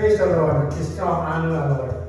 Praise the Lord. Just honor our Lord.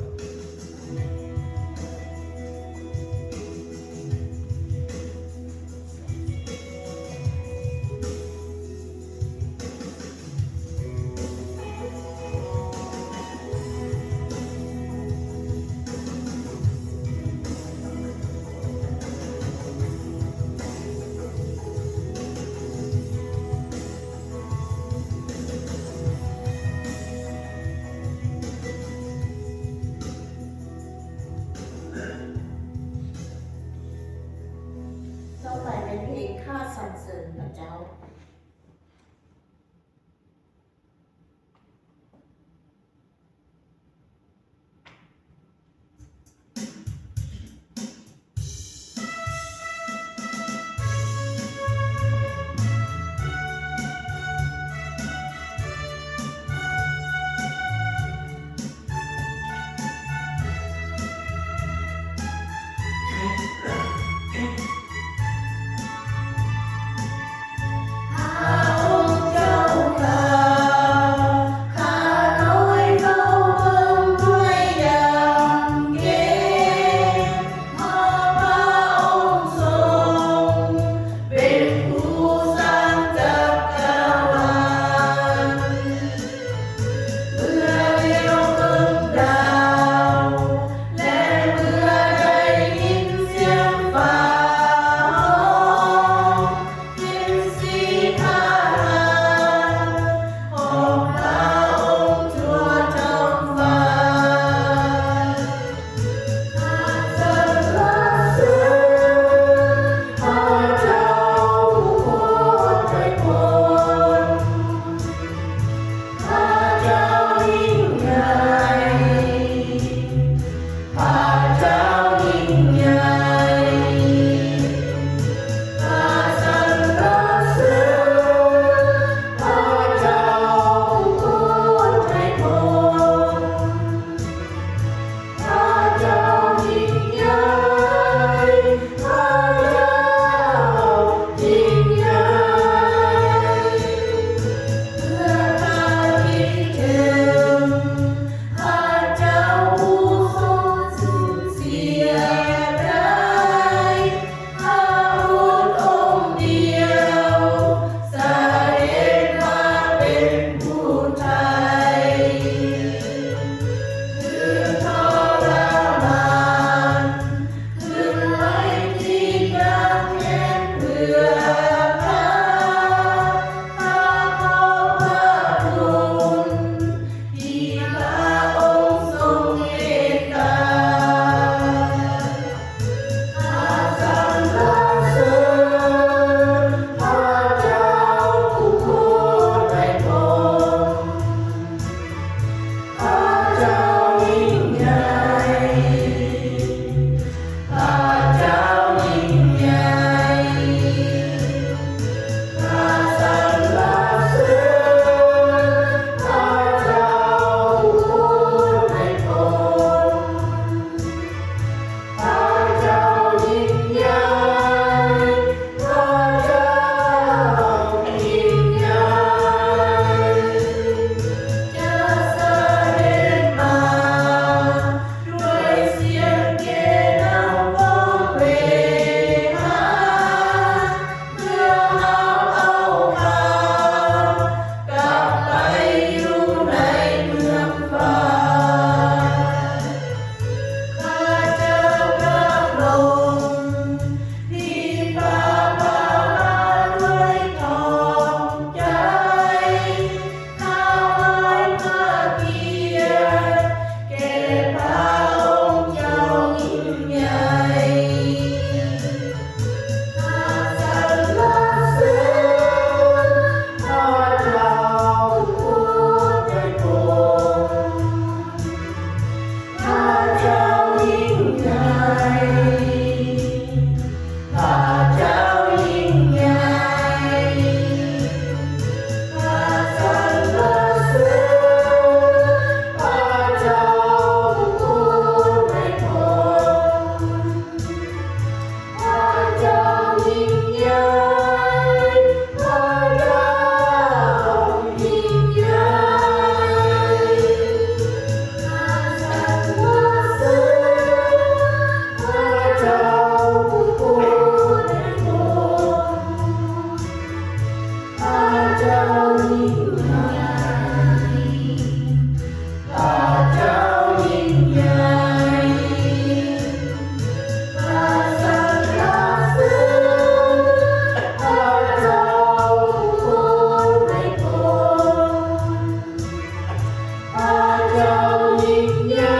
จ้ายิ่งใหญ่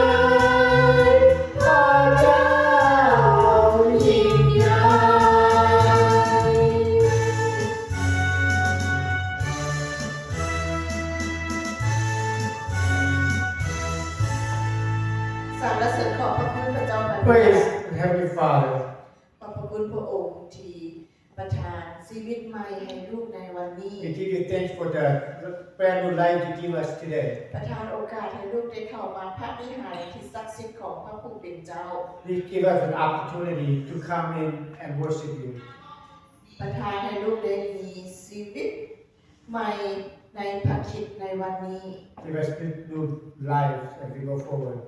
พระเจ้ายิ่งใหญ่สรรเสริญขอบพระคุณพระเจ้า Praise the Heavenly Father. ขอบพระคุณพระองค์ที่ประทานชีวิตใหม่ให้ลูกในวันนี้ We give you thanks for the brand new life you give us today. ประทานโอกาสให้ลูกได้เข้ามาพระวิหารที่ศักดิ์สิทธิ์ของพระผู้เป็นเจ้า Please give us an opportunity to come in and worship you. ประทานให้ลูกได้มีชีวิตใหม่ในพระคริสต์ในวันนี้ Give us new life as we go forward.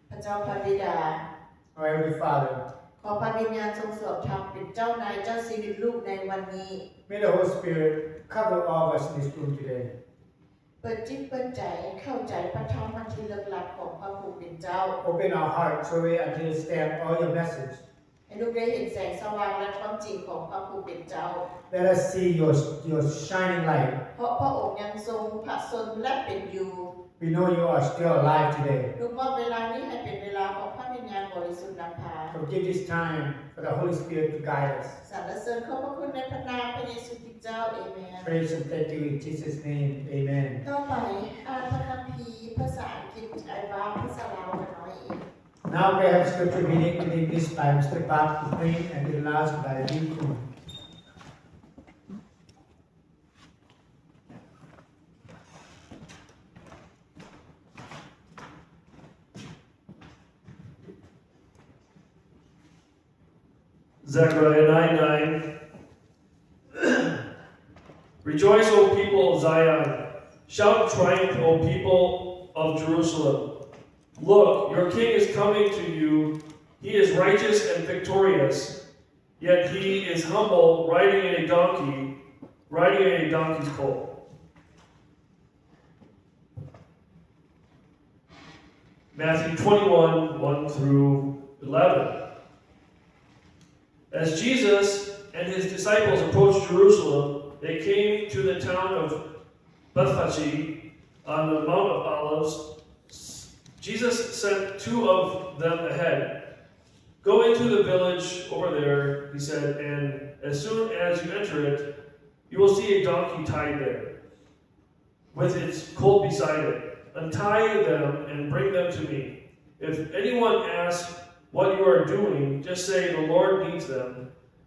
พระเจ้าพระบิดา Our Heavenly Father, ขอพระวิญญาณทรงสวดธรรมเป็นเจ้านายเจ้าชีวิตลูกในวันนี้ may the Holy Spirit cover all of us in this room today. เปิดจิตเปิดใจเข้าใจพระธรรมที่ลึกลับของพระผู้เป็นเจ้า Open our hearts so we understand all your message. ให้ลูกได้เห็นแสงสว่างและความจริงของพระผู้เป็นเจ้า Let us see your shining light. เพราะพระองค์ยังทรงพระชนและเป็นอยู่ We know you are still alive today. ลูกมอบเวลานี้ให้เป็นเวลาของพระวิญญาณบริสุทธิ์นำพา So give this time for the Holy Spirit to guide us. สรรเสริญขอบพระคุณในพระนามพระเยซูคริสต์เจ้าเอเมน Praise and thank you in Jesus' name. Amen. ต่อไปอ่านพระคัมภีร์ภาษาอังกฤษไอ้บ้าภาษาลาวกันน้อยเอง Now we have scripture reading in English by Mr. Bob Ukraine and the last by Lee Kuhn. Zechariah 9:9. Rejoice, O people of Zion. Shout triumph, O people of Jerusalem. Look, your king is coming to you. He is righteous and victorious, yet he is humble, riding in a donkey's colt. Matthew 21:1-11. As Jesus and his disciples approached Jerusalem, they came to the town of Bethphage on the Mount of Olives. Jesus sent two of them ahead. Go into the village over there, he said, and as soon as you enter it, you will see a donkey tied there, with its colt beside it. Untie them and bring them to me. If anyone asks what you are doing, just say the Lord needs them,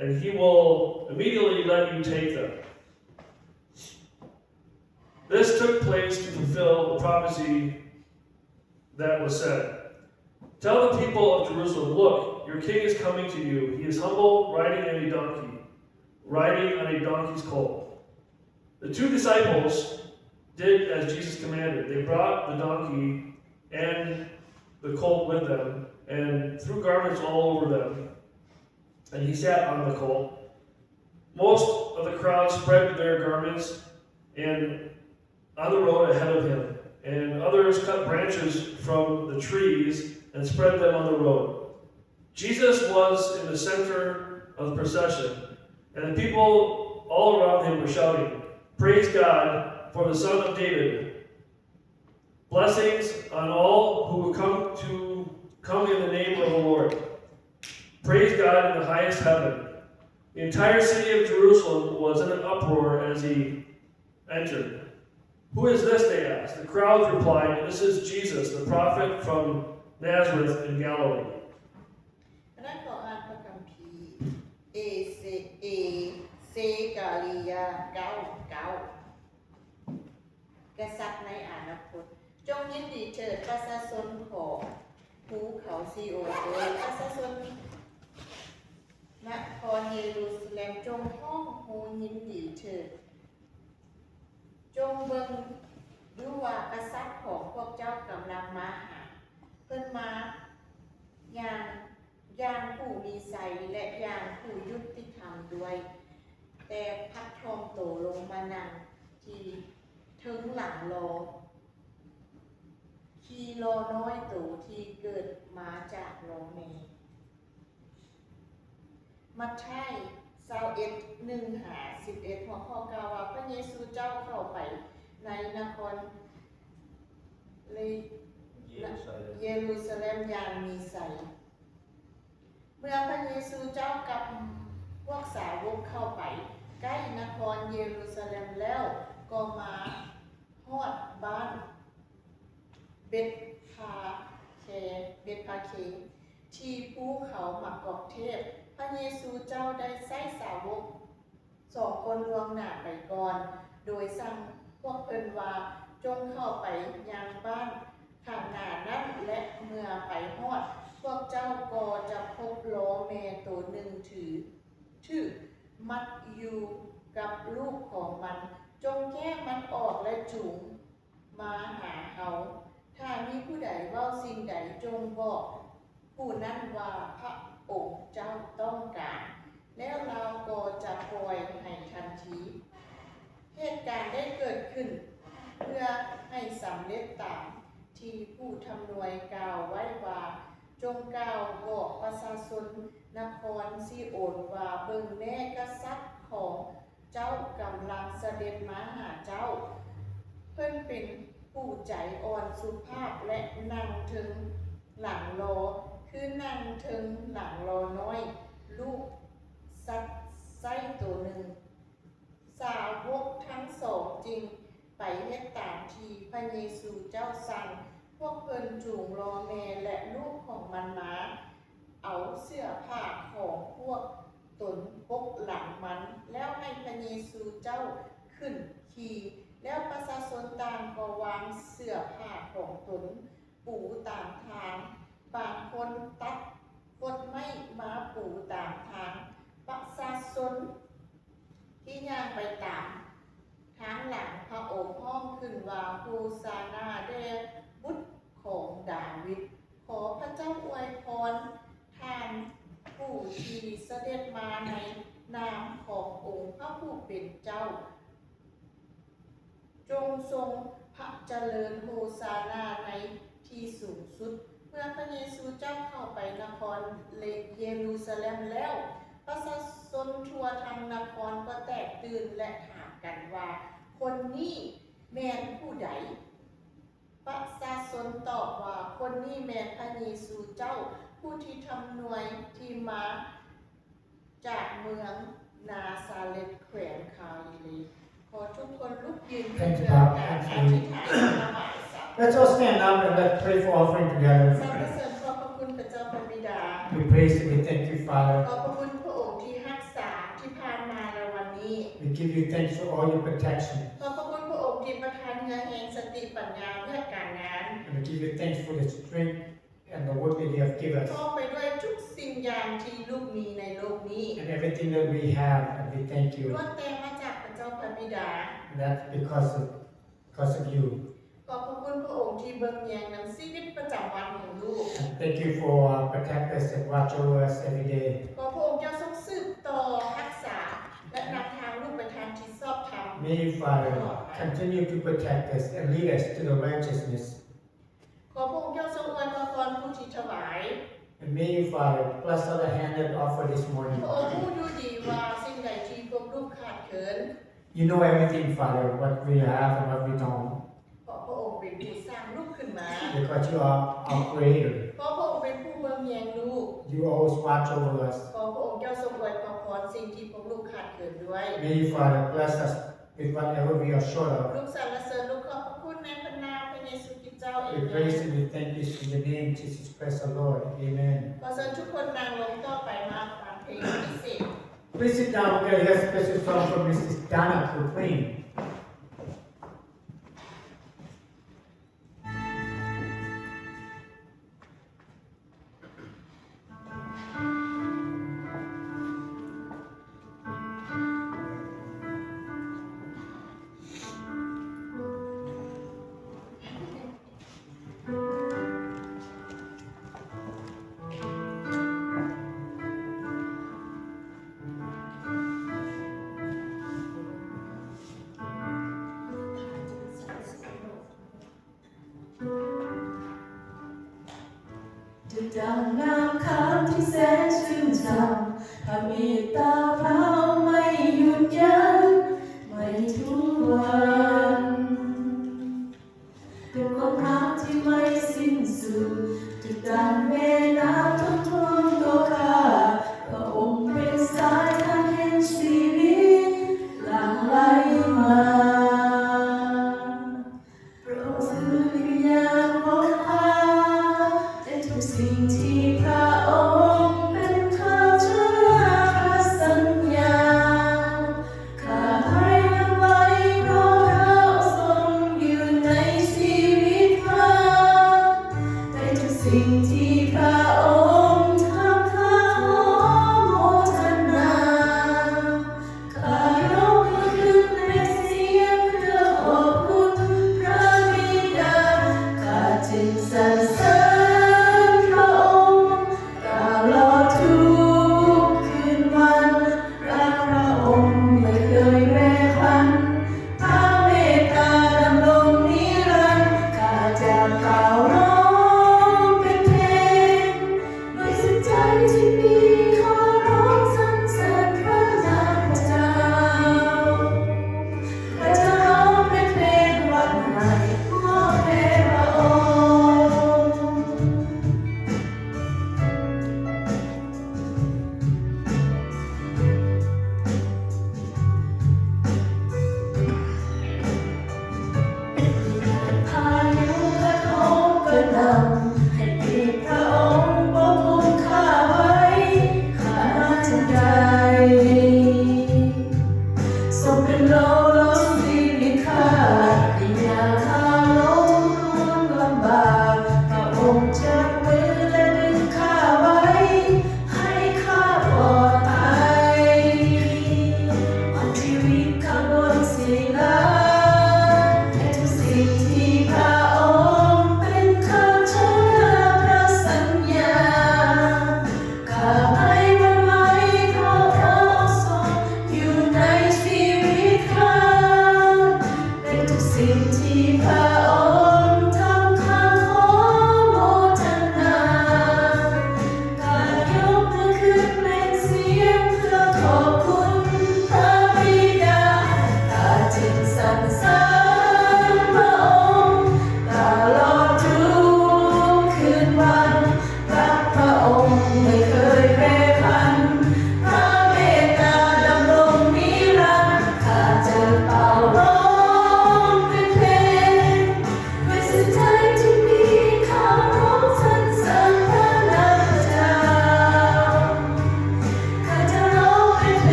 and he will immediately let you take them. This took place to fulfill the prophecy that was said. Tell the people of Jerusalem, look, your king is coming to you. He is humble, riding on a donkey's colt. The two disciples did as Jesus commanded. They brought the donkey and the colt with them, and threw garments all over them, and he sat on the colt. Most of the crowd spread their garments on the road ahead of him, and others cut branches from the trees and spread them on the road. Jesus was in the center of the procession, and the people all around him were shouting, "Praise God for the Son of David. Blessings on all who will come in the name of the Lord. Praise God in the highest heaven." The entire city of Jerusalem was in an uproar as he entered. "Who is this?" they asked. The crowd replied, "This is Jesus, the prophet from Nazareth in Galilee." และขออ่านพระคัมภีร์เซกาลียา9:9 กษัตริย์ในอาณาคตจงยินดีเถิดประชาชนของภูเขาซีโอนประชาชนนครเยรูซาเล็มจงห้องฮูยินดีเถิดจงเบิ่งดูว่ากษัตริย์ของพวกเจ้ากำลังมาหาเพิ่นมาอย่างผู้มีไสและอย่างผู้ยุติธรรมด้วยแต่พัดทองโตลงมานั่งที่ถึงหลังรอขี่รอน้อยโตที่เกิดมาจากโลเมมัทธิว21:1-11หัวข้อกล่าวว่าพระเยซูเจ้าเข้าไปในนคร เยรูซาเล็มอย่างมีใสเมื่อพระเยซูเจ้ากับพวกสาวกเข้าไปใกล้นครเยรูซาเล็มแล้วก็มาฮอดบ้านเบธพาเคที่ภูเขาหมากกอกเทพพระเยซูเจ้าได้ใช้สาวก2 คนล่วงหน้าไปก่อนโดยสั่งพวกเพิ่นว่าจงเข้าไปยังบ้านข้างหน้านั้นและเมื่อไปฮอดพวกเจ้าก็จะพบล้อแม่ตัวหนึ่งถือมัดอยู่กับลูกของมันจงแก้มันออกและจูงมาหาเขาถ้ามีผู้ใดเว้าสิ่งใดจงบอกผู้นั้นว่าพระองค์เจ้าต้องการแล้วเราก็จะปล่อยให้ทันทีเหตุการณ์ได้เกิดขึ้นเพื่อให้สำเร็จตามที่ผู้ทำนวยกล่าวไว้ว่าจงกล่าวบอกประชาชนนครซีโอนว่าเบิ่งแน่กษัตริย์ของเจ้ากำลังเสด็จมาหาเจ้าเพิ่นเป็นผู้ใจอ่อนสุภาพและนั่งถึงหลังรอคือนั่งถึงหลังรอน้อยลูกสัตว์ไส้ตัวหนึ่งสาวกทั้งสองจริงไปเฮ็ดตามที่พระเยซูเจ้าสั่งพวกเพิ่นจูงรอแม่และลูกของมันมาเอาเสื้อผ้าของพวกตนปกหลังมันแล้วให้พระเยซูเจ้าขึ้นขี่แล้วประชาชนต่างก็วางเสื้อผ้าของตนปูตามทางบางคนตัดกดไม้มาปูตามทางประชาชนที่ย่างไปตามทางหลังพระองค์ห้องขึ้นว่าโฮซานาแด่บุตรของดาวิดขอพระเจ้าอวยพรท่านผู้ที่เสด็จมาในนามขององค์พระผู้เป็นเจ้าจงทรงพระเจริญโฮซานาในที่สูงสุดเมื่อพระเยซูเจ้าเข้าไปนครเยรูซาเล็มแล้วประชาชนทั่วทั้งนครก็แตกตื่นและถามกันว่าคนนี้แม่นผู้ใดประชาชนตอบว่าคนนี้แม่นพระเยซูเจ้าผู้ที่ทำนวยที่มาจากเมืองนาซาเร็ตแขวงกาลิลีขอทุกคนลุกยืนเพื่อการอธิษฐานถวายสัตย์ Let's all stand up and let's pray for offering together. สรรเสริญขอบพระคุณพระเจ้าพระบิดา We praise and we thank you, ข Father. อบพระคุณพระองค์ที่รักษาที่ผ่านมาในวันนี้ We give you thanks for all your protection. ขอบพระคุณพระองค์ที่ประทานเงินแห่งสติปัญญาเพื่อการงาน And we give you thanks for the strength and the work that you have given พร้อ us. มไปด้วยทุกสิ่งอย่างที่ลูกมีในโลกนี้ And everything that we have, and we thank ล้ you. วนแต่มาจากพระเจ้าพระบิดา And that's because of you. ขอบพระคุณพระองค์ที่เบิ่งแยงนำชีวิตประจำวันของลูก And thank you for protect us and watch over us every day. ขอพระองค์เจ้าทรงสืบต่อรักษาและนำทางลูกไปทางที่ชอบธรรม May you, Father, continue to protect us and lead us to the righteousness. ขอพระองค์เจ้าทรงอวยพรผู้ที่ถวาย And may you, Father, bless all the hand that offer this พ morning. ระองค์ผู้ดูดีว่าสิ่งใดที่พวกลูกขาดเขิน You know everything, Father, what we have and what we don't. เพราะพระองค์เป็นผู้สร้างลูกขึ้นมา Because you are our Creator. เพราะพระองค์เป็นผู้เบิ่งแยงลูก You always watch over us. ขอพระองค์เจ้าทรงอวยพรสิ่งที่พวกลูกขาดเขินด้วย May you, Father, bless us with whatever we are short of. ลูกสรรเสริญลูกขอบพระคุณในพระนามพระเยซูคริสต์เจ้าเอง We praise and we thank you in the name of Jesus Christ our Lord. Amen. ขอเชิญทุกคนนั่งลงต่อไปมาฟังเพลงพิเศษ Please sit down. We're going to hear a special song from Mrs. Donna Proclaim.จะดังน้ำค้างที่แสนชื่นช่ำพระเมตตาพราวไม่หยุดยั้งไม่ทุกวันเป็นความรัก ที่ไม่สิ้นสุดดุจดังแม่น้ำท่วมท้วมตัวข้าพระองค์เป็นสายทางแห่งชีวิตหลั่งไหลมาพระองค์คือวิญญาณของข้าและทุกสิ่งที่พระองค์เป็นข้าเชื่อพระสัญญาข้าให้ยังไว้เพราะพระองค์ทรงอยู่ในชีวิตข้าในทุกสิ่งที่พระองค์ทำข้าขอโมทนาข้ายกมือขึ้นเป็นเสียงเพื่อขอบคุณพระบิดาข้าจึงสรรเสริญพระองค์ตลอดทุกคืนวันรักพระองค์ไม่เคยแปรผันพระเมตตาดำรงนิรันดร์ข้าจะกล่าวร้องเป็นเพลงด้วยสุดใจที่มีขอร้องสรรเสริญพระนามพระเจ้าข้าจะร้องเป็นเพลงวันใหม่มอบแด่พระองค์พายุพัดโหม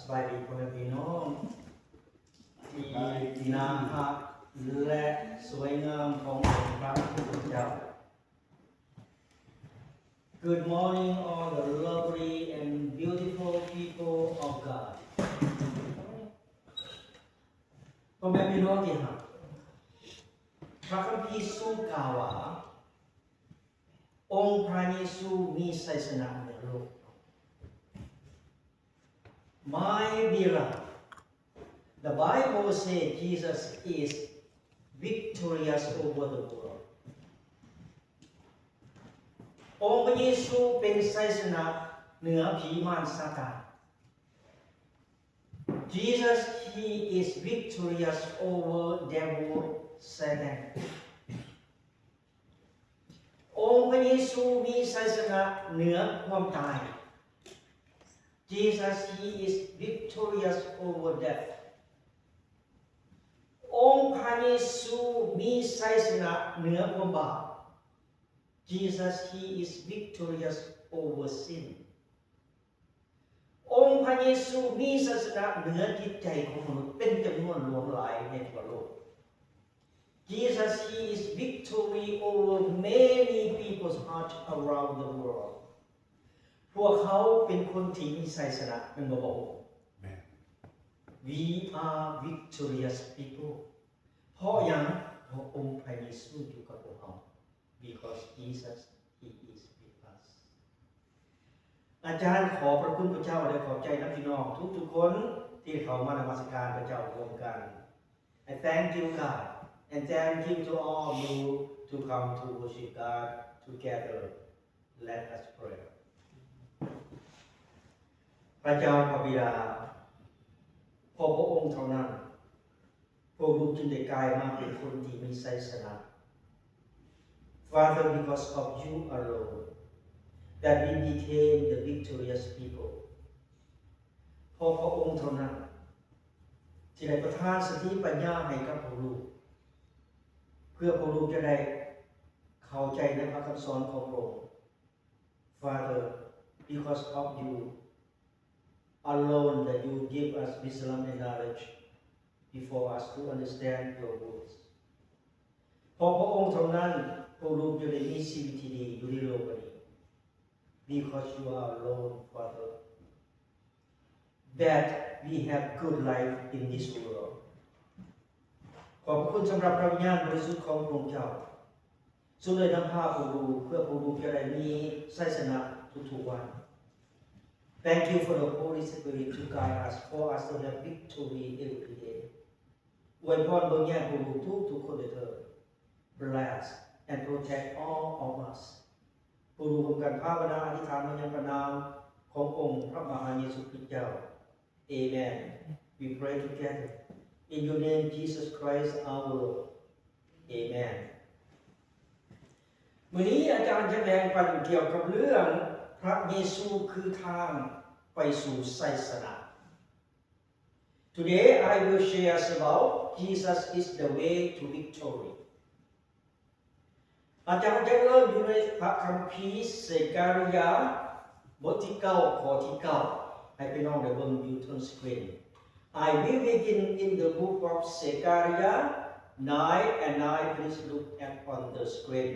สบายดีพ่อแม่พี่น้องที่น่ารักและสวยงามขององค์พระผู้เป็นเจ้า Good morning all the lovely and beautiful people of God พ่อแม่พี่น้องที่รักพระคัมภีร์ทรงกล่าวว่าองค์พระเยซูมีชัยชนะในโลก My beloved, the Bible says Jesus is victorious over the world. องค์พระเยซูเป็นชัยชนะเหนือผีมารซาตาน Jesus, he is victorious over devil Satan. องค์พระเยซูมีชัยชนะเหนือความตาย Jesus, he is victorious over death. องค์พระเยซูมีชัยชนะเหนือความบาป Jesus, he is victorious over sin. องค์พระเยซูมีชัยชนะเหนือจิตใจของมนุษย์เป็นจำนวนหลวงหลายในทั่วโลก Jesus, he is victory over many people's heart around the world. พวกเขาเป็นคนที่มีชัยชนะเป็นบ่บอก We are victorious people เพราะอย่างเพราะองค์พระเยซูอยู่กับพวกเรา Because Jesus he is with us อาจารย์ขอพระคุณพระเจ้าและขอบใจนักพี่น้องทุกๆคนที่เข้ามานมัสการพระเจ้าร่วมกัน I thank you God and thank you to all you to come to worship God together. Let us pray. พระเจ้าพระบิดาพระองค์เท่านั้นพระองค์จึงได้กลายมาเป็นคนที่มีชัยชนะ Father, because of you alone, that we became the victorious people. พระองค์เท่านั้นที่ได้ประทานสติปัญญาให้กับพระลูกเพื่อพระลูกจะได้เข้าใจในพระคำสอนของพระองค์ Father, because of you alone that you give us wisdom and knowledge before us to understand your words. เพราะพระองค์เท่านั้นพระลูกจะได้มีชีวิตที่ดีอยู่ในโลกนี้ Because you are alone, Father, that we have good life in this world. ขอบคุณสำหรับพระวิญญาณบริสุทธิ์ของพระองค์เจ้าทรงได้นำพาผู้รู้เพื่อผู้รู้จะได้มีชัยชนะทุกๆวัน Thank you for the Holy Spirit to guide us, for us to have victory every day. อวยพรเบื้องแย่ผู้รู้ทุกคนด้วยเถิด Bless and protect all of us. ผู้รู้ร่วมกันภาวนาอธิษฐานในพระนามขององค์พระมหาเยซูคริสต์เจ้า Amen. We pray together.In your name, Jesus Christ, our Lord. Amen. วันนี้อาจารย์จะแบ่งปันเกี่ยวกับเรื่องพระเยซูคือทางไปสู่ชัยชนะ Today I will share about Jesus is the way to victory. อาจารย์จะเริ่มอยู่ในพระคัมภีร์เสการยาบทที่9ข้อที่9ให้พี่น้องได้เบิ่งอยู่บนสกรีนI will begin in the book of Zechariah 9 and 9. Please look at on the screen.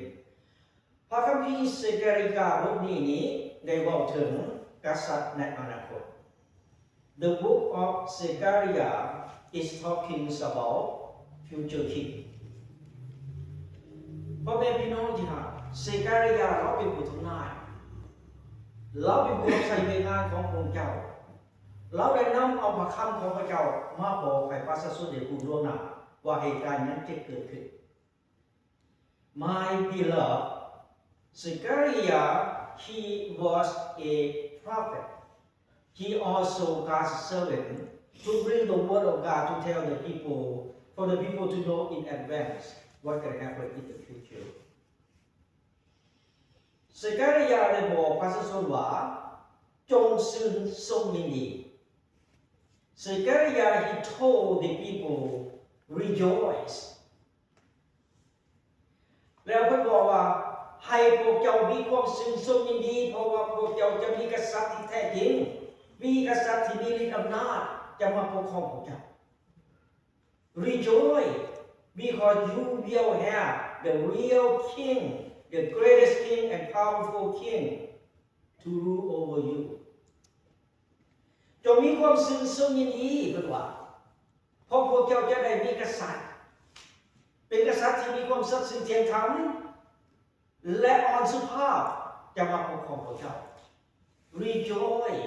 พระคัมภีร์เซการิยาบทนี้ได้เว้าถึงกษัตริย์ในอนาคต The book of Zechariah is talking about future king. พ่อแม่พี่น้องที่รักเซการิยาเราเป็นผู้ทำนายเราเป็นผู้รับใช้ในงานของพระเจ้าเราได้นำเอาพระคำของพระเจ้ามาบอกให้ประชาชนได้รู้ล่วงหน้าว่าเหตุการณ์นั้นจะเกิดขึ้น My beloved, Zechariah, he was a prophet. He also God's servant to bring the word of God to tell the people, for the people to know in advance what can happen in the future. Zechariah ได้บอกประชาชนว่าจงชื่นชมยินดี Zechariah, he told the people, rejoice. แล้วเพิ่นบอกว่าให้พวกเจ้ามีความชื่นชมยินดีเพราะว่าพวกเจ้าจะมีกษัตริย์ที่แท้จริง มีกษัตริย์ที่มีฤทธิ์อำนาจจะมาปกครองพวกเจ้า Rejoice because you will have the real king, the greatest king and powerful king to rule over you จงมีความซึ้งทรงยินดีเพิ่นว่าเพราะพวกเจ้าจะได้มีกษัตริย์เป็นกษัตริย์ที่มีความศักดิ์สิทธิ์เที่ยงธรรมและอ่อนสุภาพจะมาปกครองพวกเจ้า Rejoice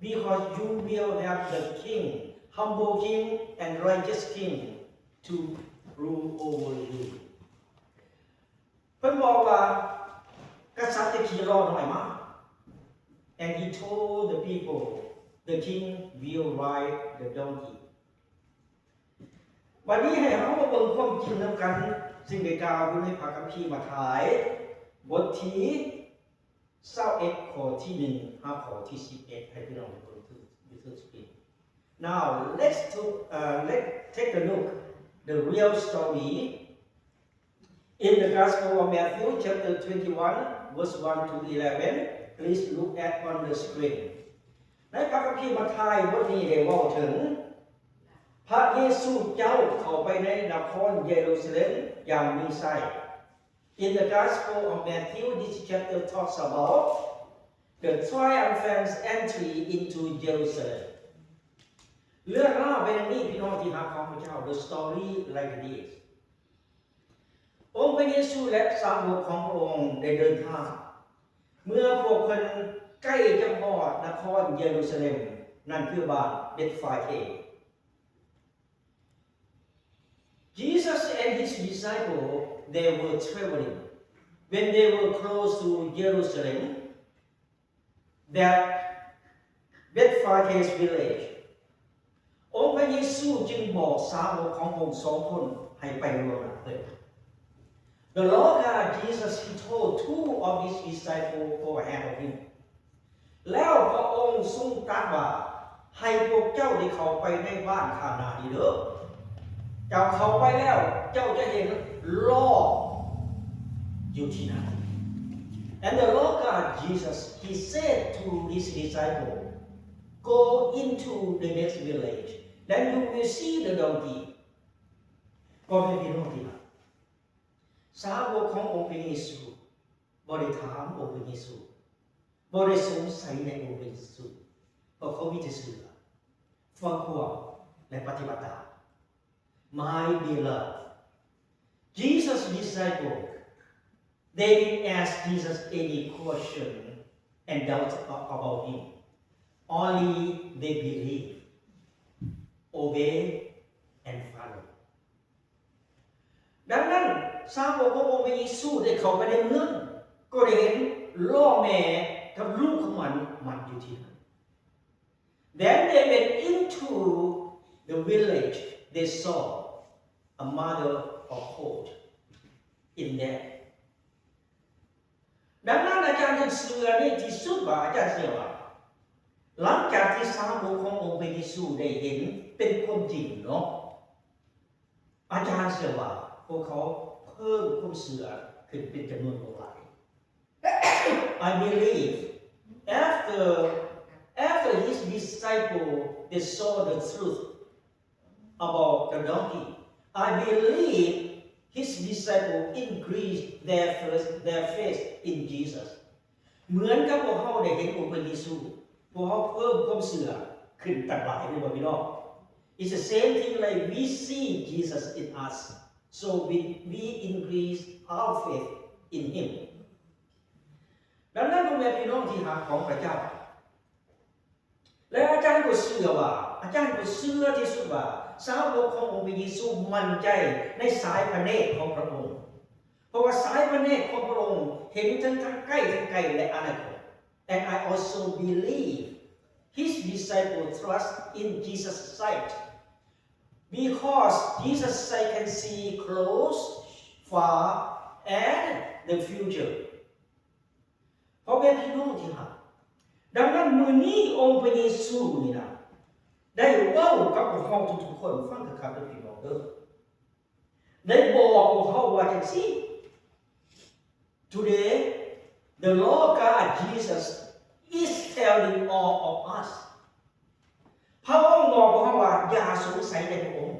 because you will have the king, humble king and righteous king to rule over you เพิ่นบอกว่ากษัตริย์จะขี่รอหน่อยมาก and he told the people the king will ride the donkey วันนี้ให้เรามาเบิ่งความจริงนำกันสิ่งได้กล่าวอยู่ในพระคัมภีร์มัทธิยบทที่21ข้อที่1หาข้อที่11ให้พี่น้องเบิ่งถือสกรีน Now let's take a look the real story in the Gospel of Matthew chapter 21 verse 1 to 11 please look at on the screen ในพระคัมภีร์มัทธิยบทนี้ได้เว้าถึงพระเยซูเจ้าเข้าไปในนครเยรูซาเล็มอย่างมีชัย In the Gospel of Matthew, this chapter talks about the triumphant entry into Jerusalem. เรื่องราวเป็นอย่างนี้พี่น้องที่รักของพระเจ้า The story like this องค์พระเยซูและสาวกของพระองค์ได้เดินทางเมื่อพวกคนใกล้จะฮอดนครเยรูซาเล็มนั่นคือบ้านเบธฟาเก Jesus and his disciples they were traveling when they were close to Jerusalem that Bethphage village องค์พระเยซูจึงบอกสาวกของพระองค์2คนให้ไปร่วมเลย The Lord God Jesus he told two of his disciples go ahead of him แล้วพระองค์ทรงตรัสว่าให้พวกเจ้าได้เข้าไปในบ้านข้างหน้านี้เด้อเจ้าเข้าไปแล้วเจ้าจะเห็นล้ออยู่ที่นั่น And the Lord God Jesus he said to his disciples go into the next village then you will see the donkey ก็เป็นพี่น้องที่รักสาวกขององค์พระเยซูบ่ได้ถามองค์พระเยซูบ่ได้สงสัยในองค์พระเยซูเพราะเขามีแต่เชื่อฟังความและปฏิบัติตาม My beloved Jesus' disciples they didn't ask Jesus any question and doubt about him only they believe obey and follow ดังนั้นสาวกขององค์พระเยซูได้เข้าไปในเมืองก็ได้เห็นล่อแม่กับลูกของมันอยู่ที่นั่น Then they went into the village they saw a mother of colt in there ดังนั้นอาจารย์จะเชื่อในที่สุดว่าอาจารย์เชื่อว่าหลังจากที่สาวกขององค์พระเยซูได้เห็นเป็นความจริงเนาะอาจารย์เชื่อว่าพวกเขาเพิ่มความเชื่อขึ้นเป็นจำนวนหลาย I believe after his disciples they saw the truth about the donkey I believe his disciples increased their faith in Jesus เหมือนกับพวกเขาได้เห็นองค์พระเยซูพวกเขาเพิ่มความเชื่อขึ้นต่างหลายเลยบ่พี่น้อง It's the same thing like we see Jesus in us so we increase our faith in him ดังนั้นพ่อแม่พี่น้องที่รักของพระเจ้าและอาจารย์ก็เชื่อที่สุดว่าสาวกขององค์พระเยซูมั่นใจในสายพระเนตรของพระองค์เพราะว่าสายพระเนตรของพระองค์เห็นทั้งใกล้และอนาคต And I also believe his disciples trust in Jesus' sight because Jesus' sight can see close, far, and the future เพราะแม่พี่น้องที่รักดังนั้นมื้อนี้องค์พระเยซูนี่นะได้เว้ากับพวกเราทุกๆคนฟังคักๆเด้อพี่น้องเด้อได้บอกพวกเราว่าจังซี่ Today the Lord God Jesus is telling all of us พระองค์บอกพวกเราว่าอย่าสงสัยในพระองค์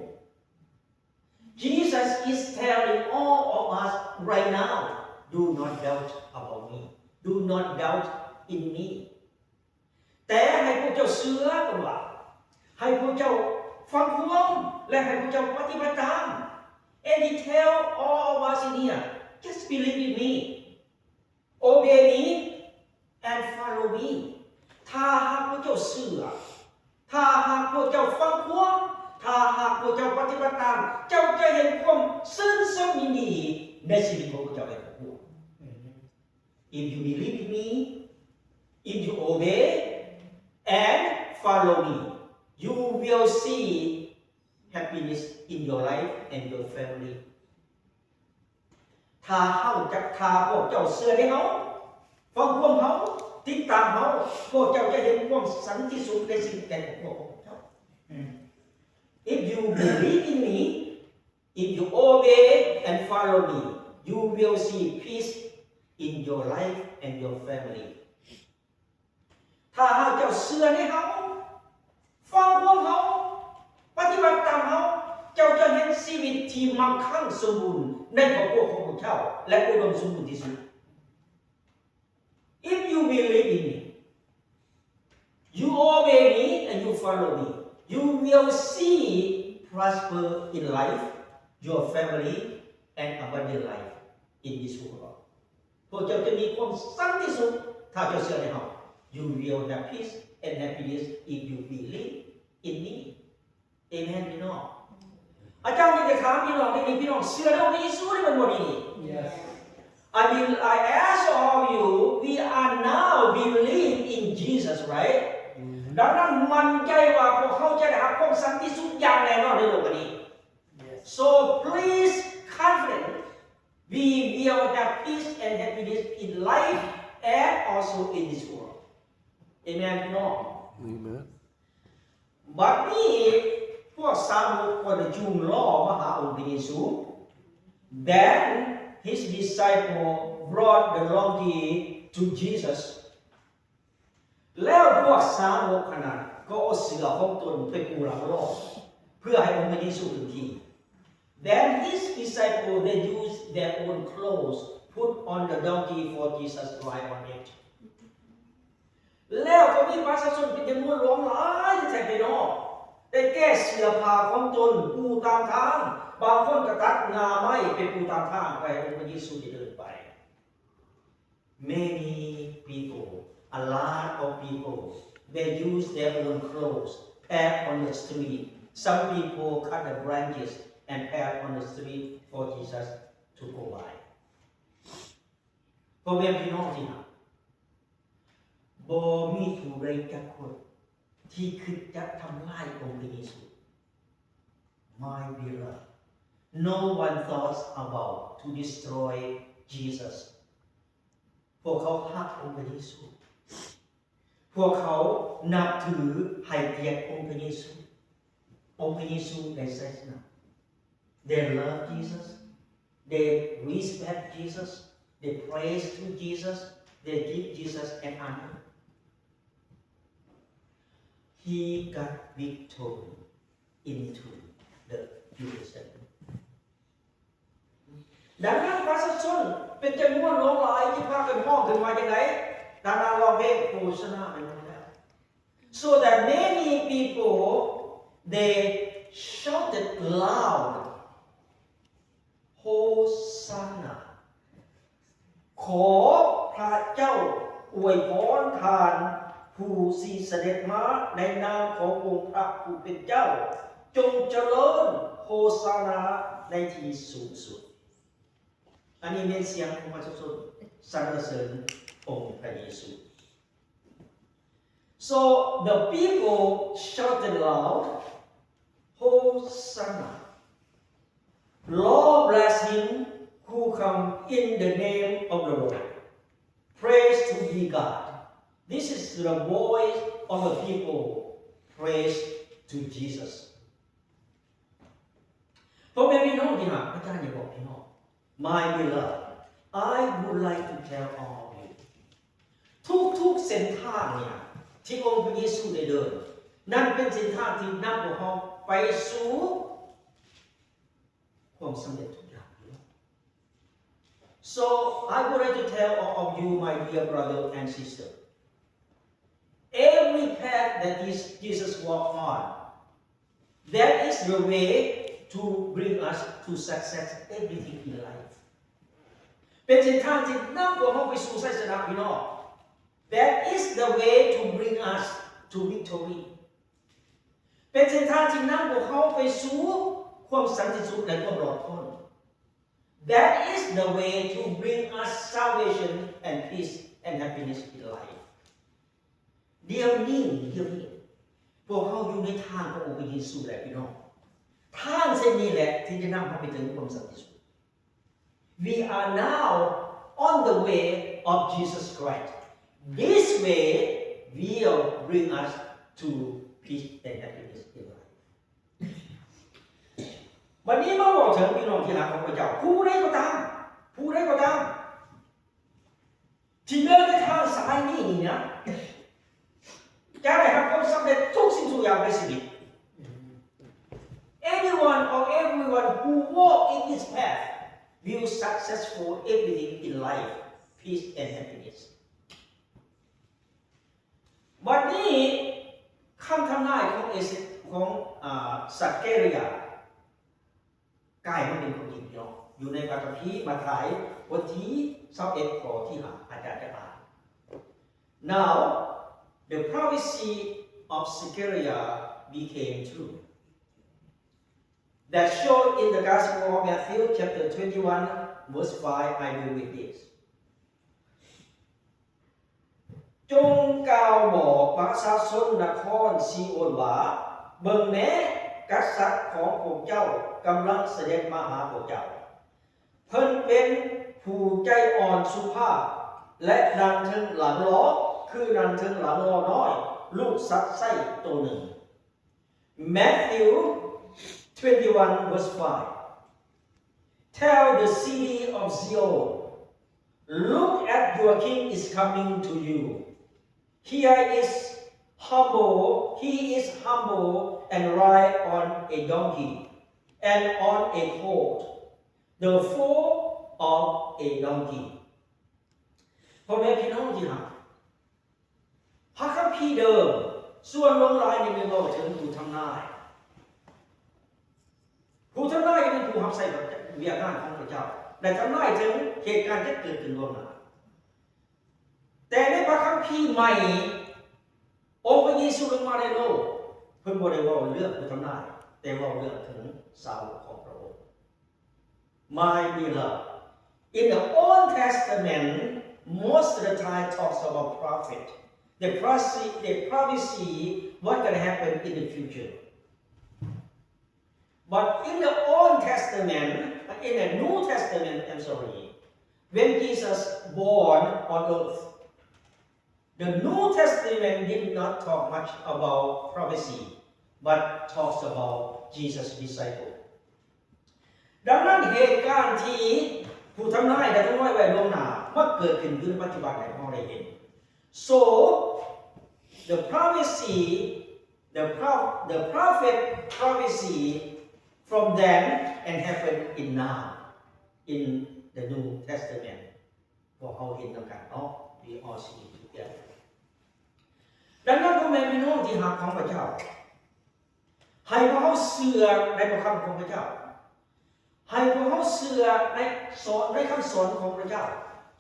Jesus is telling all of us right now do not doubt about me do not doubt in me แต่ให้พวกเจ้าเชื่อกันว่าให้พวกเจ้าฟังความและให้พวกเจ้าปฏิบัติตาม and he tell all of us in here just believe in me obey me and follow me ถ้าหากพวกเจ้าเชื่อถ้าหากพวกเจ้าฟังความถ้าหากพวกเจ้าปฏิบัติตามเจ้าจะเห็นความซื่นชมยินดีในชีวิตของพวกเจ้าเอง If you believe in me if you obey and follow me you will see happiness in your life and your family ถ้าพวกเจ้าเชื่อในเขาฟังความเขาติดตามเขาพวกเจ้าจะเห็นความสันติสุขในสิ่งใดของพวกเจ้า If you believe in me if you obey and follow me you will see peace in your life and your family ถ้าหากเจ้าเชื่อในเขาฟังความเขาปฏิบัติตามเขาเจ้าจะเห็นชีวิตที่มั่งคั่งสมบูรณ์ในครอบครัวของพวกเจ้าและอุดมสมบูรณ์ที่สุด If you believe in me you obey me and you follow me you will see prosper in life your family and abundant life in this world พวกเจ้าจะมีความสันติสุขถ้าเจ้าเชื่อในเขา you will have peace and happiness if you believe in me amen พี่น้องอาจารย์จะถามพี่น้องได้ยินพี่น้องเชื่อในองค์พระเยซูได้มันบ่ดี Yes. I ask all of you we are now believe in Jesus right ดังนั้นมั่นใจว่าพวกเขาจะได้รับความสันติสุขอย่างแน่นอนในโลกนี้ so please confident we will have peace and happiness in life and also in this world amen พี่น้อง Amen. บัดนี้พวกสาวกก็ได้จูงล้อมาหาองค์พระเยซู then his disciple brought the donkey to Jesus แล้วพวกสาวกนั้นก็เอาเสือของตนไปปูหลังล้อเพื่อให้องค์พระเยซูถึงที่ then his disciple they used their own clothes put on the donkey for Jesus to ride on it แล้วก็มีประชาชนเป็นจำนวนหลวงหลายที่แท้ไปนอกได้แก้เสื้อผ้าของตนปูตามทางบางคนก็ตัดงาไม้ไปปูตามทางไปองค์พระเยซูจะเดินไป Many people a lot of people they use their own clothes pack on the street some people cut the branches and pack on the street for Jesus to go by พ่อแม่พี่น้องที่รักบ่มีผู้ใดจักคนที่คิดจะทำลายองค์พระเยซู My beloved no one thought about to destroy Jesus พวกเขารักองค์พระเยซูพวกเขานับถือให้เกียรติองค์พระเยซูองค์พระเยซูในศาสนา They love Jesus they respect Jesus they praise to Jesus they give Jesus an honor He got victory into the Jerusalem ดังนั้นประชาชนเป็นจำนวนหลวงหลายที่พากันห้องขึ้นมาจากไหนดังนั้นเราเวกโฆษณาไปแล้ว so that many people they shouted loud Hosanna ขอพระเจ้าอวยพรทานผู้ที่เสด็จมาในนามขององค์พระผู้เป็นเจ้าจงเจริญโฮซานาในที่สูงสุดอันนี้เป็นเสียงของประชาชนสรรเสริญองค์พระเยซู so the people shouted loud Hosanna Lord bless him who come in the name of the Lord praise to be God This is the voice of the people praise to Jesus พ่อแม่พี่น้องที่รักอาจารย์อยากบอกพี่น้อง My beloved I would like to tell all of you ทุกเส้นทางเนี่ยที่องค์พระเยซูได้เดิน นั่นเป็นเส้นทางที่นำพวกเราไปสู่ความสำเร็จทุกอย่าง So I would like to tell all of you, my dear brother and sister, every path that Jesus walked on, that is the way to bring us to success everything in life. เป็นเส้นทางที่นำพวกเราไปสู่ชัยชนะพี่น้อง That is the way to bring us to victory. เป็นเส้นทางที่นำพวกเราไปสู่ความสันติสุขและความรอดพ้น That is the way to bring us salvation and peace and happiness in life. เดี๋ยวนี้พวกเราอยู่ในทางขององค์พระเยซูแล้วพี่น้องทางเส้นนี้แหละที่จะนำเราไปถึงความสันติสุข We are now on the way of Jesus Christ. This way will bring us to peace and happiness in life. วันนี้มาบอกถึงพี่น้องที่รักของพระเจ้าผู้ใดก็ตามที่เดินในทางสายนี้นะจะได้รับความสำเร็จทุกสิ่งทุกอย่างในชีวิต Anyone or everyone who walk in this path will successful everything in life, peace and happiness. วันนี้คำทำนายของสักเกเรียกลายมาเป็นความจริงพี่น้องอยู่ในพระคัมภีร์มัทธิวบทที่21ข้อที่5อาจารย์จะอ่าน Now the prophecy of Zechariah became true that shown in the Gospel of Matthew chapter 21 verse 5 I will read this จงกล่าวบอกประชาชนนครซีโอนว่าเบิ่งแม้กษัตริย์ของพวกเจ้ากำลังเสด็จมาหาพวกเจ้าเพิ่นเป็นผู้ใจอ่อนสุภาพและนันถึงหลังล้อคือนันถึงหลังล้อน้อยลูกสัตว์ไส้ตัวหนึ่ง Matthew 21 verse 5 Tell the city of Zion Look at your king is coming to you He is humble and ride on a donkey and on a colt, the foal of a donkey. พ่อแม่พี่น้องที่รักพระคัมภีร์เดิมส่วนลงรายในเรื่องบอกถึงผู้ทำนายก็เป็นผู้รับใช้เวียงานของพระเจ้าและทำนายถึงเหตุการณ์ที่เกิดขึ้นล่วงหน้าแต่ในพระคัมภีร์ใหม่องค์พระเยซูลงมาในโลกเพิ่นบ่ได้เว้าเรื่องผู้ทำนายแต่เว้าเรื่องถึงสาวกของพระองค์ My beloved in the Old Testament most of the time talks about prophet the prophecy what going to happen in the future but in the Old Testament in the New Testament when Jesus born on earth The New Testament did not talk much about prophecy, but talks about Jesus' disciple. ดังนั้นเหตุการณ์ที่ผู้ทำนายได้ทำนายไว้ล่วงหน้ามันเกิดขึ้นในปัจจุบันในเราได้เห็น So the prophet prophecy from then and happened in now in the New Testament พวกเขาเห็นนำกันเนาะ We all see it together ดังนั้นพ่อแม่พี่น้องที่รักของพระเจ้าให้พวกเขาเชื่อในพระคำของพระเจ้าให้พวกเขาเชื่อในคำสอนของพระเจ้า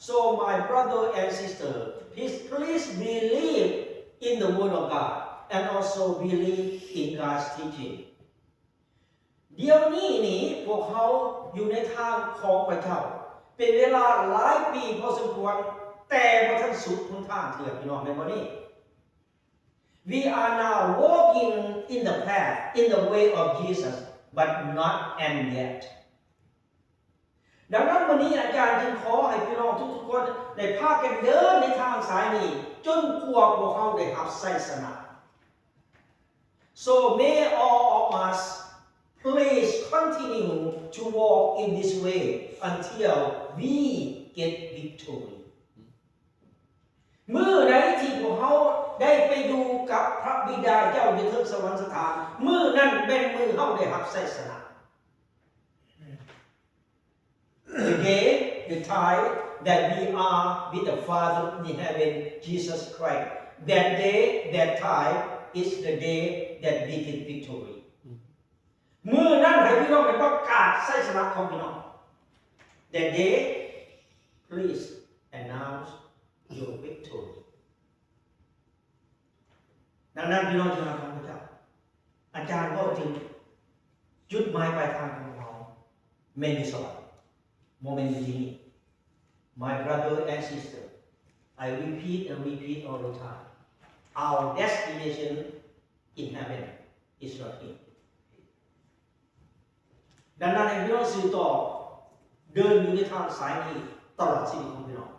So my brother and sister please believe in the word of God and also believe in God's teaching เดี๋ยวนี้นี่พวกเขาอยู่ในทางของพระเจ้าเป็นเวลาหลายปีพอสมควรแต่บ่ทันสุดหนทางเถื่อนพี่น้องแม่นบ่นี่ We are now walking in the path in the way of Jesus but not end yet ดังนั้นวันนี้อาจารย์จึงขอให้พี่น้องทุกๆคนได้พากันเดินในทางสายนี้จนกว่าพวกเขาได้รับชัยชนะ So may all of us please continue to walk in this way until we get victory เมื่อใดที่พวกเขา ได้ไปอยู่กับพระบิดาเจ้าอยู่เทิงสวรรคสถานมื้อนั้นเป็นมื้อเฮาได้รับไสสนะ The day, the time that we are with the Father in heaven, Jesus Christ. That day, that time is the day that we get victory. มื้อนั้นให้พี่น้องได้ประกาศไสสนะของพี่น้อง That day, please announce your victory. ดังนั้นพี่น้องที่รักของพระเจ้าอาจารย์ก็จึงจุดหมายปลายทางของเราไม่มีสวรรค์โมเมนต์นี้ My brother and sister I repeat and repeat all the time Our destination in heaven is not here ดังนั้นให้พี่น้องสื่อต่อเดินอยู่ในทางสายนี้ตลอดชีวิตของพี่น้อง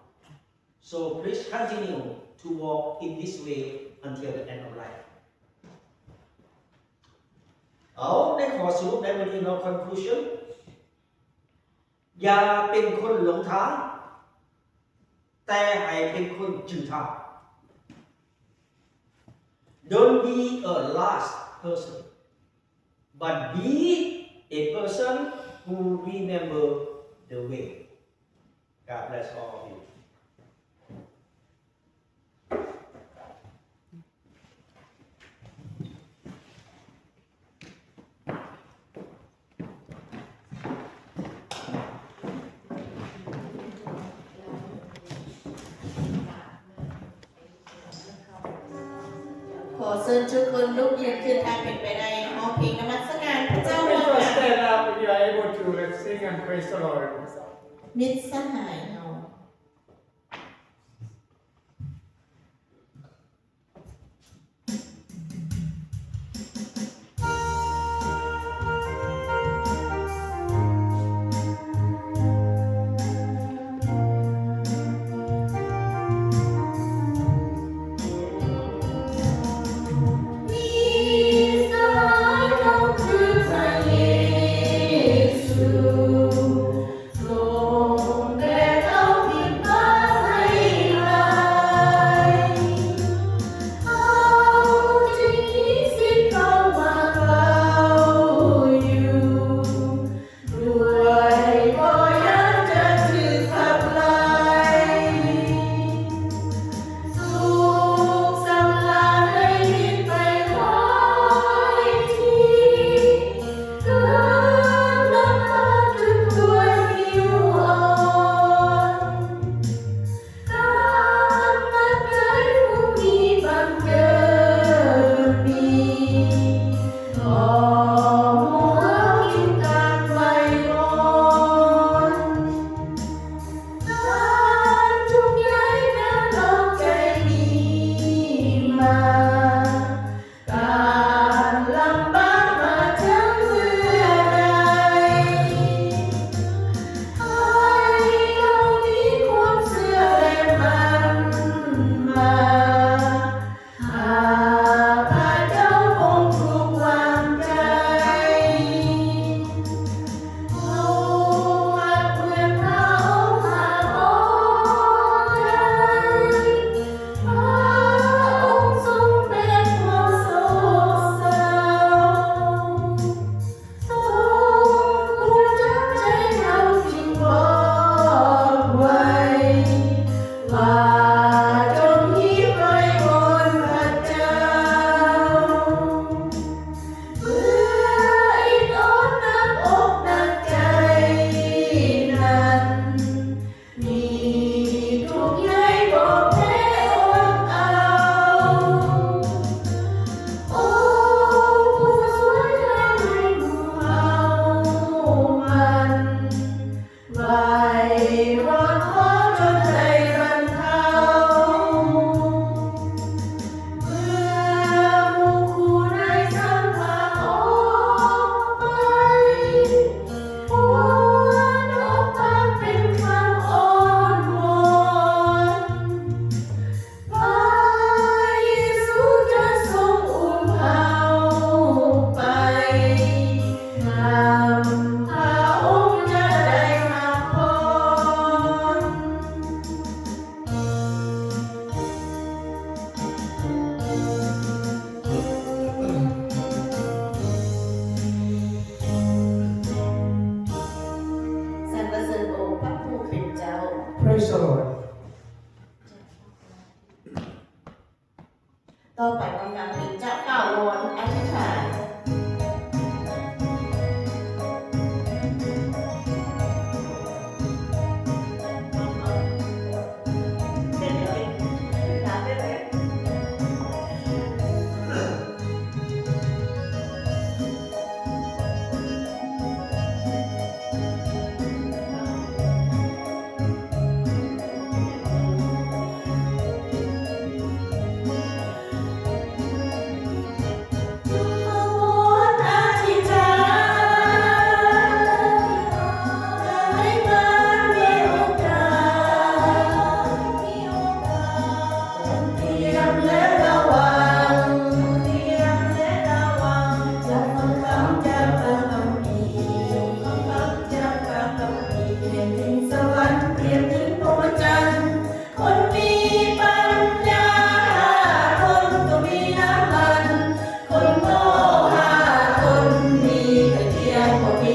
So please continue to walk in this way until the end of life เอาได้ขอสรุปในวันนี้ no conclusion อย่าเป็นคนหลงทางแต่ให้เป็นคนจืดทาง Don't be a last person but be a person who remember the way God bless all of youขอเชิญทุกคนลุกยืนขึ้นตามเป็นไปได้ร้องเพลงนมัสการพระเจ้า Please ร่วม first กัน stand up if you are able to. Let's sing and praise the Lord. มิตรสหายเฮา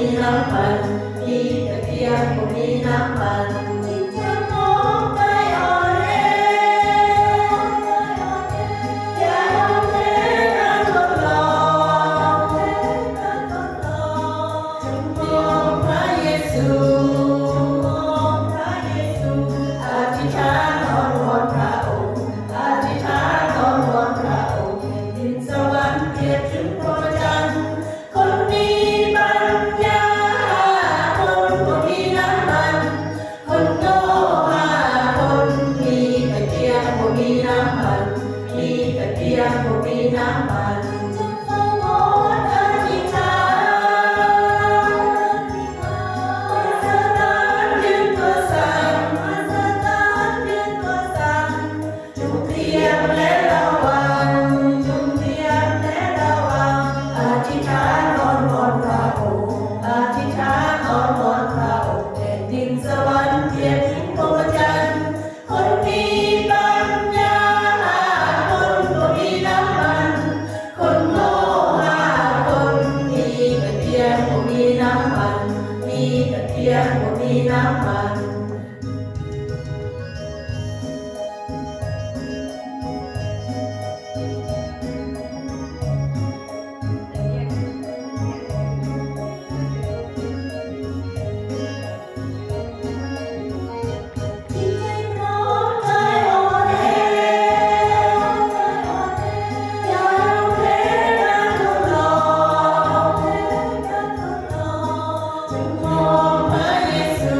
มีน้ำมันมีแต่เพียงบ่มีน้ำมันจิตใจมองใจอ่อนแออย่ายอมแพ้การทดลองจงมองพระเยซูอธิษฐานอ้อนวอนพระองค์อธิษฐานอ้อนวอนพระองค์ดินสวรรค์เปรียบถึงพรหมจรรย์คนมีปัญญาคนบ่มีน้ำมันคนโง่คนมีแต่เพียงบ่มีน้ำมันมีแต่เพียงบ่มีน้ำมันจงเฝ้าวอนอธิษฐานมาสถานยืนตัวสั่นมาสถานยืนตัวสั่นจงเตรียมและระวังจงเตรียมและระวังอธิษฐานอ้อนวอนพระองค์อธิษฐานอ้อนวอนพระองค์แผ่นดินสวรรค์เพียงทิ้งพรหมจรรย์คนมีปัญญาคนบ่มีน้ำมันคนโง่คนมีแต่เพียงบ่มีน้ำมันมีแต่เพียงบ่มีน้ำมัน ที่ใจร้อนใจอ่อนแออย่ายอมแพ้การทดลองจงมองพระเยซู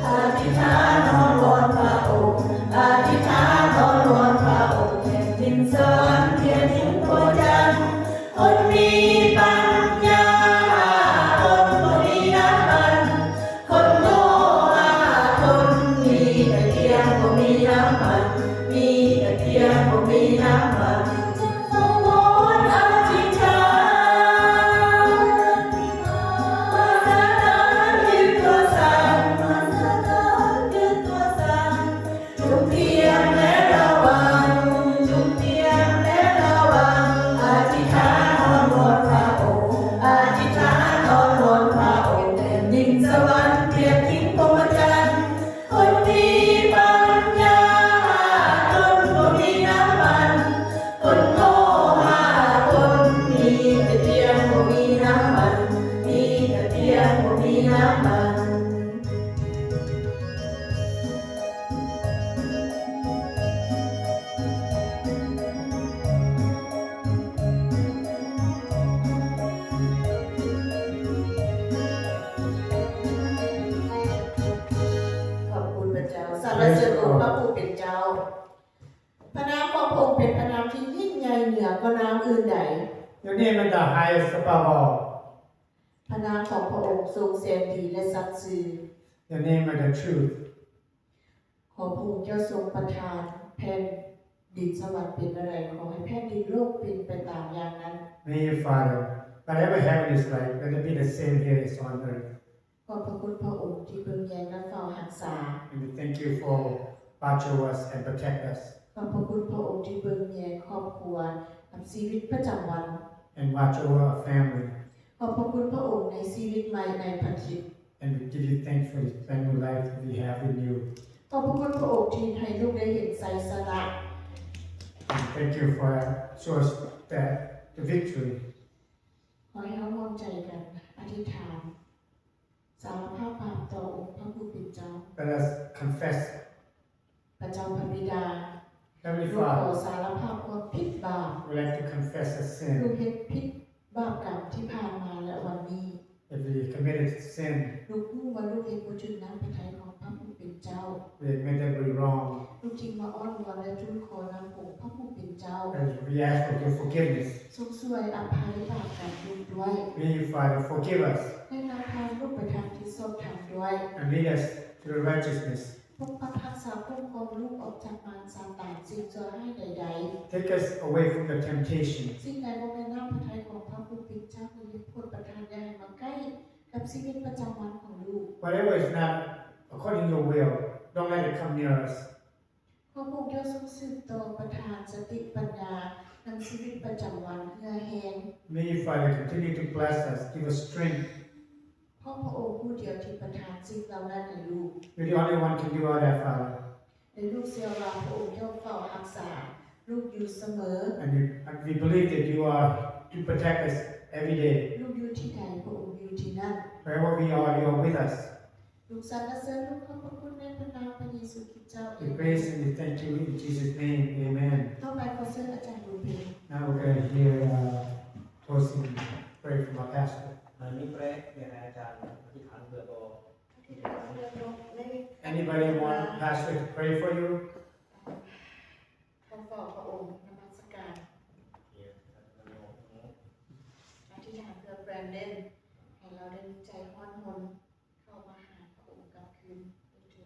อธิษฐานอ้อนวอนพระองค์อธิษฐานอ้อนวอนพระองค์แผ่นดินสวรรค์เพียงทิ้งพรหมจรรย์คนมีปัญญาคนบ่มีน้ำมันคนโง่คนมีแต่เพียงบ่มีน้ำมันมีแต่เพียงบ่มีน้ำมันจงเฝ้าวอนอธิษฐานมาสถานยืนตัวสั่นมาสถานยืนตัวสั่นจงเตรียมและระวังจงเตรียมและระวังอธิษฐานอ้อนวอนพระองค์อธิษฐานอ้อนวอนพระองค์แผ่นดินสวรรค์เปรียบทิ้งพรหมจรรย์คนมีปัญญาคนบ่มีน้ำมันคนโง่คนมีแต่เพียงบ่มีน้ำมันมีแต่เพียงบ่มีน้ำมัน ขอบคุณพระเจ้าสรรเสริญองค์พระผู้เป็นเจ้าพระนามของพระองค์เป็นพระนามที่ยิ่งใหญ่เหนือกว่าน้ำอื่นใด Your name is the highest above all. พระนามของพระองค์ทรงแสนดีและศักดิ์สิทธิ์ Your name is the truth. ขอพระองค์เจ้าทรงประทานแผ่นดินสวรรค์เป็นอะไรขอให้แผ่นดินโลกเป็นไปตามอย่างนั้น May you, Father, whatever heaven is like, let it be the same here as on earth. ขอบพระคุณพระองค์ที่เบิ่งแยงและเฝ้ารักษา And we thank you for watch over us and protect us ขอบพระคุณพระองค์ที่เบิ่งแยงครอบครัวกับชีวิตประจำวัน and watch over our family. ขอบพระคุณพระองค์ในชีวิตใหม่ในพันธิต And we give you thanks for this brand new life that we have in you. ขอบพระคุณพระองค์ที่ให้ลูกได้เห็นไสยชนะ And thank you for show us that the victory. ขอให้เราร่วมใจกันอธิษฐานสารภาพบาปต่อองค์พระผู้เป็นเจ้า Let us confess. พระเจ้าพระบิดา Heavenly ลูกขอ Father, สารภาพความผิดบาป we like to confess a ลูก sin. เฮ็ดผิดบาปกรรมที่ผ่านมาและวันนี้ If we committed sin, ลูกรู้ว่าลูกเฮ็ดบ่ถึงน้ำพระทัยของพระผู้เป็นเจ้า we admit that we're wrong. ลูกจึงมาอ้อนวอนและทูลขอนำองค์พระผู้เป็นเจ้า And we ask for your forgiveness. ทรงช่วยอภัยบาปกรรมลูกด้วย May you, Father, forgive us ให้นำทางลูกไปทางที่ชอบธรรมด้วย and lead us to the righteousness. ปกปักรักษาคุ้มครองลูกออกจากมารซาตานสิ่งชั่วร้ายใด Take us away from the temptation. ๆสิ่งใดบ่แม่นน้ำพระทัยของพระผู้เป็นเจ้าคือโปรดประทานอย่าให้มาใกล้กับชีวิตประจำวันของลูก Whatever is not according to your will, don't let it come near us. ขอพระองค์เจ้าทรงสืบต่อประทานสติปัญญา นำชีวิตประจำวันเพื่อแหง May you, Father, continue to bless us, give us strength. เพราะพระองค์ผู้เดียวที่ประทานสิ่งเหล่านั้นให้ลูก You're the only one can do all that, Father. และลูกเชื่อว่าพระองค์ย่อมเฝ้ารักษาลูกอยู่เสมอ And we believe that you are to protect us every day. ลูกอยู่ที่ใดพระองค์อยู่ที่นั่น Wherever we are, you are with us. ลูกสรรเสริญลูกขอบพระคุณในพระนามพระเยซูคริสต์เจ้าเอ We ง praise and we thank you in Jesus' name. Amen. ต่อไปขอเชิญอาจารย์บุญเพล Now we're going to hear Tosin pray from our pastor. อันนี้แปลอยากให้อาจารย์อธิษฐานเพื่อบอก Anybody want pastor to pray for you? ท่านเฝ้าพระองค์นมัสการอธิษฐานเพื่อแบรนเดนให้เราได้มีใจห้อนหนเข้ามาหาพระองค์กลับคืนอีกที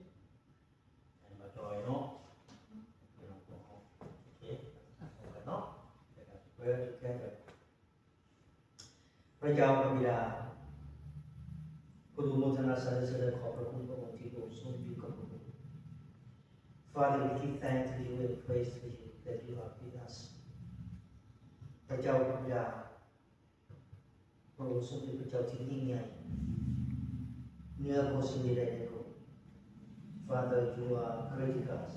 มาจอยเนาะโอเคเนาะเพื่อแค่แบบพระเจ้าพระบิดาผู้ดูโมทนาสรรเสริญขอบพระคุณพระองค์ที่ทรงทรงอยู่กับพระองค์ Father, we give thanks to you and praise to you that you are with us. พระเจ้าพระบิดาพระองค์ทรงเป็นพระเจ้าที่ยิ่งใหญ่เหนือกว่าสิ่งใดในโลก Father, you are great God,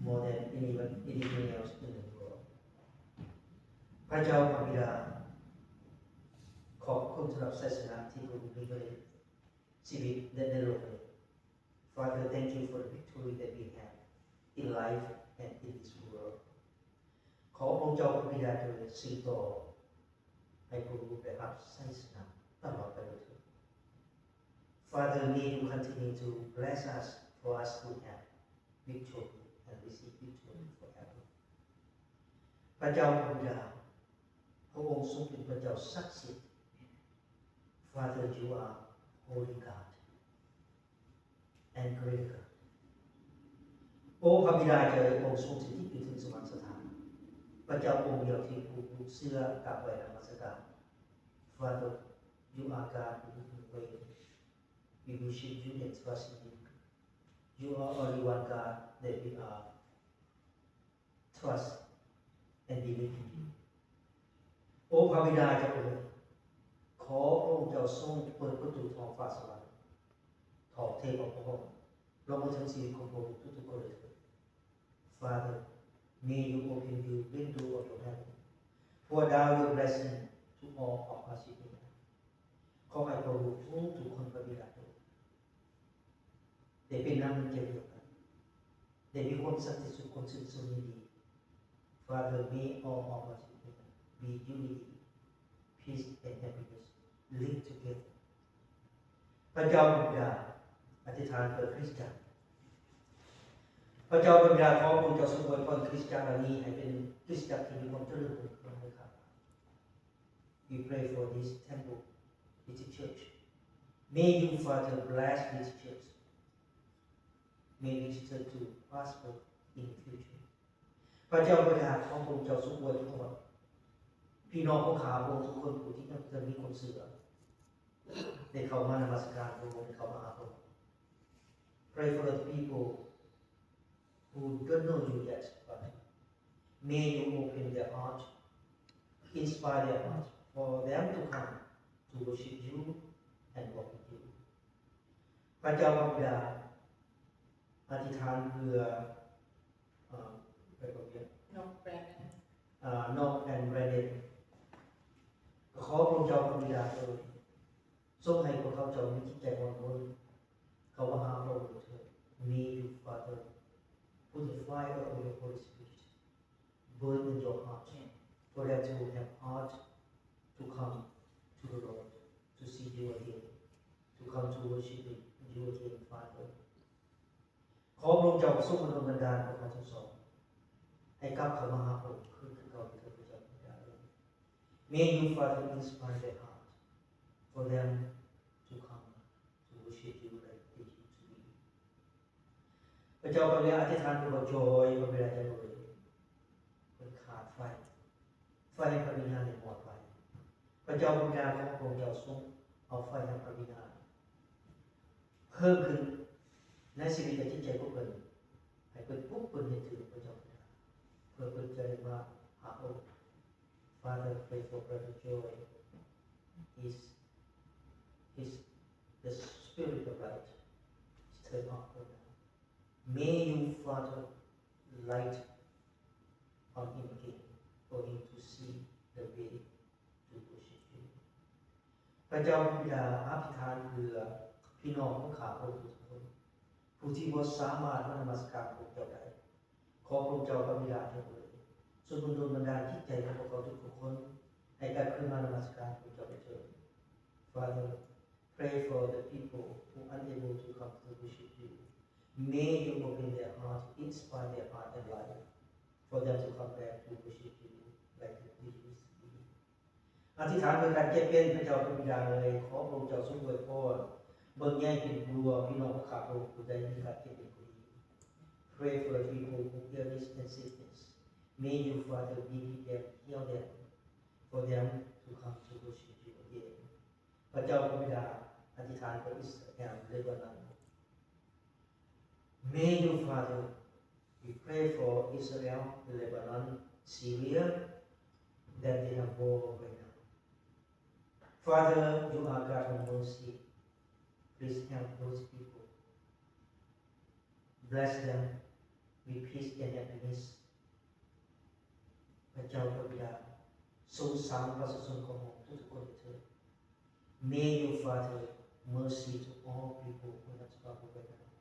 more than anything else in the world. พระเจ้าพระบิดาขอบคุณสำหรับศาสนาที่พระองค์มีในชีวิตในโลกนี้ Father, thank you for the victory that we have in life and in this world. ขอพระเจ้าพระบิดาโดยสิ่งต่อให้พระองค์ได้รับศาสนาตลอดไปเลย Father, may you continue to bless us for us to have victory and receive victory forever. พระเจ้าพระบิดาพระองค์ทรงเป็นพระเจ้าศักดิ์สิทธิ์ Father, you are holy God and great God. โอ้พระบิดาเจ้าองค์ทรงสิทธิเป็นถึงสวรรคสถานพระเจ้าองค์เดียวที่ผู้เชื่อกราบไหว้นมัสการ Father, you are God who is in way. We worship you and trust in you. You are only one God that we are trust and believe in you. โอ้พระบิดาเจ้าเอ๋ยขอพระองค์เจ้าทรงเปิดประตูท้องฟ้าสวรรค์ถอดเทพของพระองค์ลงมาถึงชีวิตของพระองค์ทุกๆคนเลย Father, may you open the window of your heaven, pour down your blessing to all of us here. ขอให้พระองค์ทุกคนพระบิดาได้เป็นน้ำมันเดียวกันได้มีความสันติสุขความสุขสมดี Father, may all of us here be unity, peace and happiness linked together. พระเจ้าพระบิดาอธิษฐานเพื่อคริสตจักรพระเจ้าพระบิดาขอพระองค์เจ้าทรงอวยพรคริสตจักรนี้ให้เป็นคริสตจักรที่มีความเจริญรุ่งเรืองนะครับ We pray for this temple, this church. May you, Father, bless this church. May this church to prosper in the future. พระเจ้าพระบิดาขอพระองค์เจ้าทรงอวยพรพี่น้องของข้าพระองค์ทุกคนผู้ที่จะมีความเชื่อได้เข้ามานมัสการพระองค์ได้เข้ามาหาพระองค์ Pray for the people who don't know you yet, but may you open their heart, inspire their heart for them to come to worship you and walk with you. พระเจ้าพระบิดาอธิษฐานเพื่อไปกับเรียน นกแบรนด์ Nob and Brandon ขอพระเจ้าพระบิดาเถิดทรงให้พวกเขาเจ้ามีจิตใจอ่อนโยนเขามาหาพระองค์เถิด May you, Father, put the fire of your Holy Spirit burn in your heart for them to have heart to come to the Lord, to see you again, to come to worship you again, Father. ขอพระองค์เจ้าทรงอนุโมทนาพวกเขาทั้งสองให้กลับเข้ามาหาพระองค์คือเขาที่พระเจ้าพระบิดา May you, Father, inspire their heart for them to come to worship you like they used to be. พระเจ้าพระบิดาอธิษฐานเพื่อจอยพระบิดาเจ้าเลยคนขาดไฟพระบิดาในหมดไฟพระเจ้าพระบิดาของพระองค์เจ้าทรงเอาไฟแห่งพระบิดาเพิ่มขึ้นในชีวิตและจิตใจของเพิ่นให้เพิ่นปุ๊บเพิ่นเห็นถึงพระเจ้าพระบิดาเพื่อเพิ่นจะได้มาห พระองค์ Father pray for Brother Joy is the spirit of light is turned on for now. May you Father light on him again for him to see the way to worship you พระเจ้าบิดาอภิธานเพื่อพี่น้องของข้าพระองค์ทุกคนผู้ที่บ่สามารถมานมัสการพระเจ้าได้ขอพระเจ้าพระบิดาทั้งหมดทรงดลบันดาลจิตใจของพวกเขาทุกคนให้กลับคืนมานมัสการพระเจ้าได้เถิด Father pray for the people who are unable to come to worship you May you open their heart inspire their heart and life for them to come back to worship you like they used to be อธิษฐานเพื่อการเก็บเป็นพระเจ้าพระบิดาเลยขอพระเจ้าทรงอวยพรเบิ่งแย่งเป็นบัวพี่น้องข้าพระองค์ผู้ใดมีการเก็บเป็นผู้ดี Pray for the people who hear this and sickness May you Father be with them heal them for them to come to worship you again พระเจ้าพระบิดาอธิษฐานเพื่ออิสราเอลเลบานอน May you Father we pray for Israel Lebanon Syria that they have war right now Father you are God of mercy please help those people bless them with peace and happiness พระเจ้าพระบิดาทรงสร้างประชาชนของทุกคนเถิด May you Father mercy to all people who have struggled right now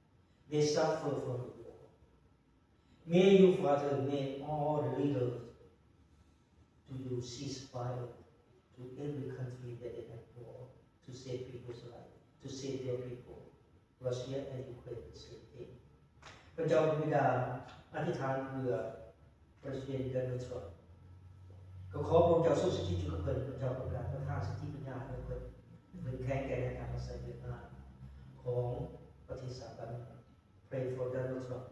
they suffer from the war May you Father make all the leaders to do ceasefire to every country that they have war to save people's life to save their people Russia and Ukraine is the same thing พระเจ้าพระบิดาอธิษฐานเพื่อ President Donald Trump ก็ขอพระเจ้าทรงสถิตอยู่กับเพิ่นพระเจ้าประทานสติปัญญาให้เพิ่นแข็งแกร่งในทางภาษาเวียดนามของประเทศสหรัฐ Pray for Donald Trump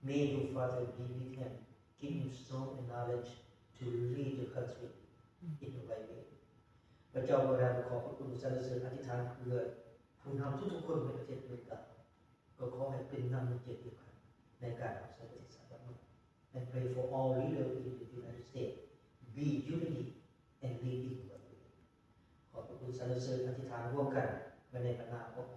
May you Father be with him give him strength and knowledge to lead the country in the right way พระเจ้าประทานขอพระคุณสรรเสริญอธิษฐานเพื่อผู้นำทุกๆคนในประเทศอเมริกาก็ขอให้เป็นนำเกียรติยศในการรักษาประเทศสหรัฐ and pray for all leaders in the United States be unity and lead equally ขอพระคุณสรรเสริญอธิษฐานร่วมกันในพระนามของ